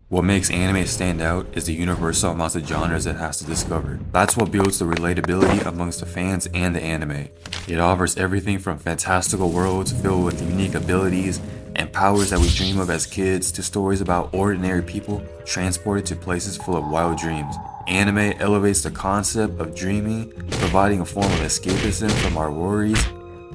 What makes anime stand out is the universal amounts of genres it has to discover. That's what builds the relatability amongst the fans and the anime. It offers everything from fantastical worlds filled with unique abilities and powers that we dream of as kids to stories about ordinary people transported to places full of wild dreams. Anime elevates the concept of dreaming, providing a form of escapism from our worries.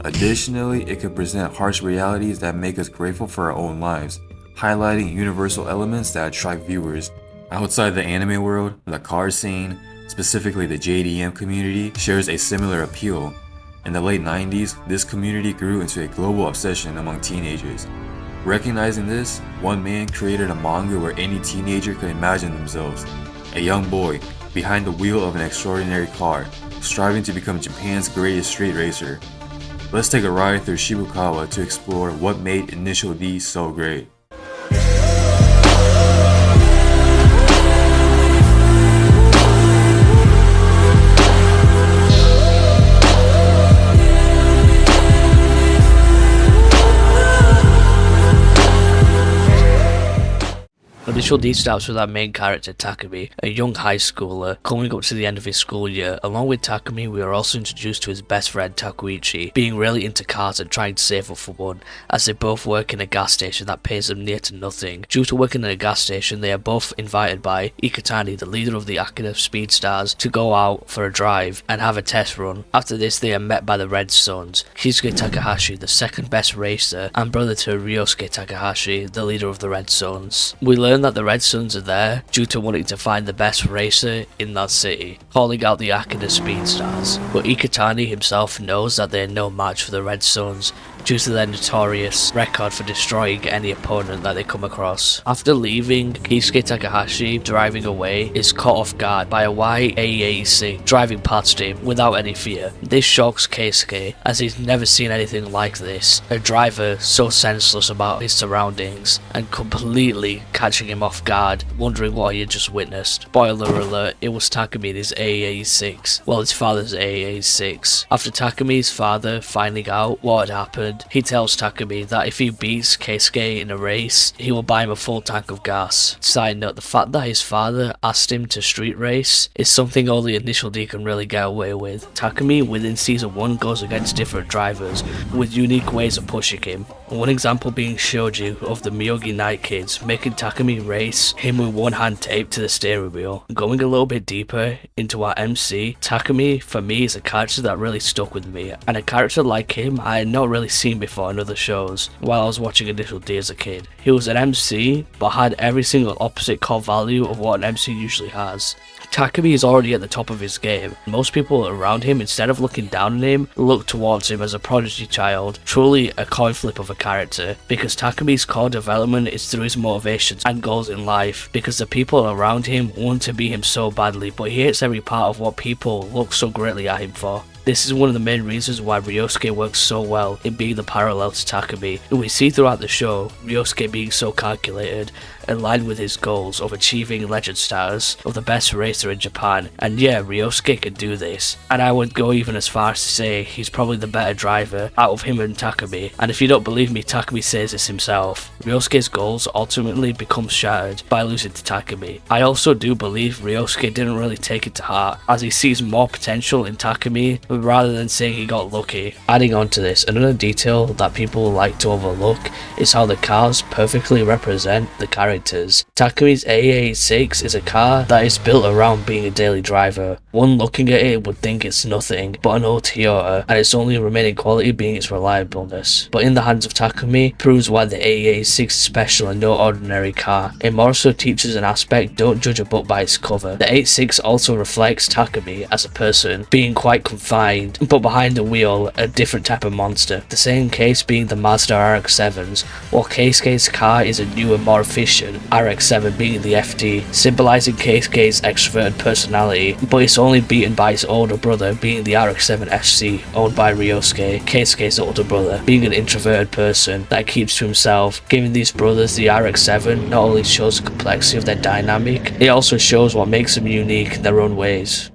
Additionally, it can present harsh realities that make us grateful for our own lives, highlighting universal elements that attract viewers. Outside the anime world, the car scene, specifically the JDM community, shares a similar appeal. In the late 90s, this community grew into a global obsession among teenagers. Recognizing this, one man created a manga where any teenager could imagine themselves. A young boy, behind the wheel of an extraordinary car, striving to become Japan's greatest street racer. Let's take a ride through Shibukawa to explore what made Initial D so great. Initial D starts with our main character Takumi, a young high schooler coming up to the end of his school year. Along with Takumi, we are also introduced to his best friend Takuichi, being really into cars and trying to save up for one, as they both work in a gas station that pays them near to nothing. Due to working in a gas station, they are both invited by Ikutani, the leader of the Akira Speedstars, to go out for a drive and have a test run. After this, they are met by the Red Sons, Kisuke Takahashi, the second best racer, and brother to Ryosuke Takahashi, the leader of the Red Sons. We learn that the Red Sons are there due to wanting to find the best racer in that city, calling out the Akira Speedstars. But Ikutani himself knows that they are no match for the Red Sons due to their notorious record for destroying any opponent that they come across. After leaving, Kisuke Takahashi, driving away, is caught off guard by a white AEC driving past him without any fear. This shocks Keisuke, as he's never seen anything like this, a driver so senseless about his surroundings and completely catching him off guard, wondering what he had just witnessed. Spoiler alert, it was Takumi's AE6, well, his father's AE6. After Takumi's father finding out what had happened, he tells Takumi that if he beats Keisuke in a race, he will buy him a full tank of gas. Side note, the fact that his father asked him to street race is something only Initial D can really get away with. Takumi within season 1 goes against different drivers with unique ways of pushing him. One example being Shoji of the Miyogi Night Kids, making Takumi race him with one hand taped to the steering wheel. Going a little bit deeper into our MC, Takumi for me is a character that really stuck with me, and a character like him I had not really seen before in other shows while I was watching Initial D as a kid. He was an MC but had every single opposite core value of what an MC usually has. Takumi is already at the top of his game. Most people around him, instead of looking down on him, look towards him as a prodigy child. Truly a coin flip of a character, because Takumi's core development is through his motivations and goals in life, because the people around him want to be him so badly, but he hates every part of what people look so greatly at him for. This is one of the main reasons why Ryosuke works so well in being the parallel to Takumi. We see throughout the show Ryosuke being so calculated, aligned with his goals of achieving legend status of the best racer in Japan, and yeah, Ryosuke can do this, and I would go even as far as to say he's probably the better driver out of him and Takumi. And if you don't believe me, Takumi says this himself. Ryosuke's goals ultimately become shattered by losing to Takumi. I also do believe Ryosuke didn't really take it to heart, as he sees more potential in Takumi rather than saying he got lucky. Adding on to this, another detail that people like to overlook is how the cars perfectly represent the characters. Takumi's AA6 is a car that is built around being a daily driver. One looking at it would think it's nothing but an old Toyota, and its only remaining quality being its reliableness. But in the hands of Takumi, proves why the AA6 is special and no ordinary car. It more so teaches an aspect: don't judge a book by its cover. The 86 also reflects Takumi as a person, being quite confined, but behind the wheel, a different type of monster. The same case being the Mazda RX-7s, while Keisuke's car is a newer, more efficient, RX-7 being the FD, symbolizing Keisuke's extroverted personality, but it's only beaten by his older brother being the RX-7 SC, owned by Ryosuke, Keisuke's older brother, being an introverted person that keeps to himself. Giving these brothers the RX-7 not only shows the complexity of their dynamic, it also shows what makes them unique in their own ways.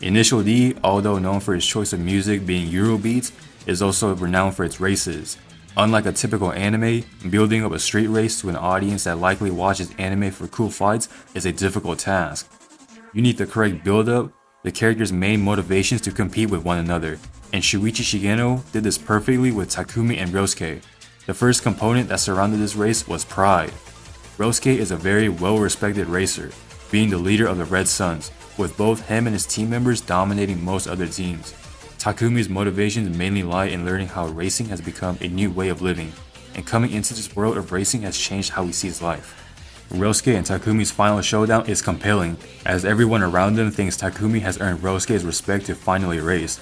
Initial D, although known for its choice of music being Eurobeats, is also renowned for its races. Unlike a typical anime, building up a street race to an audience that likely watches anime for cool fights is a difficult task. You need the correct build-up, the characters' main motivations to compete with one another, and Shuichi Shigeno did this perfectly with Takumi and Ryosuke. The first component that surrounded this race was pride. Ryosuke is a very well-respected racer, being the leader of the Red Suns, with both him and his team members dominating most other teams. Takumi's motivations mainly lie in learning how racing has become a new way of living, and coming into this world of racing has changed how he sees life. Ryosuke and Takumi's final showdown is compelling, as everyone around them thinks Takumi has earned Ryosuke's respect to finally race.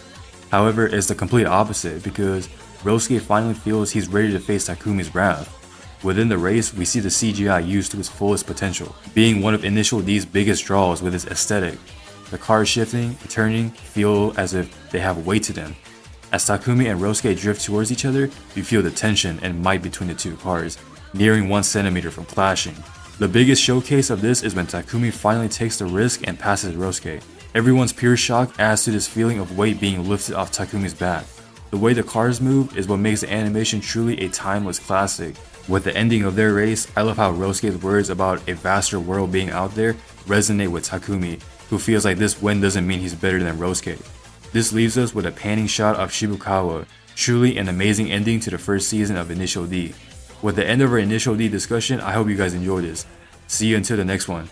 However, it's the complete opposite because Ryosuke finally feels he's ready to face Takumi's wrath. Within the race, we see the CGI used to its fullest potential, being one of Initial D's biggest draws with its aesthetic. The cars shifting, turning, feel as if they have weight to them. As Takumi and Ryosuke drift towards each other, you feel the tension and might between the two cars, nearing 1 centimeter from clashing. The biggest showcase of this is when Takumi finally takes the risk and passes Ryosuke. Everyone's pure shock adds to this feeling of weight being lifted off Takumi's back. The way the cars move is what makes the animation truly a timeless classic. With the ending of their race, I love how Ryosuke's words about a vaster world being out there resonate with Takumi, who feels like this win doesn't mean he's better than Ryosuke. This leaves us with a panning shot of Shibukawa, truly an amazing ending to the first season of Initial D. With the end of our Initial D discussion, I hope you guys enjoyed this. See you until the next one.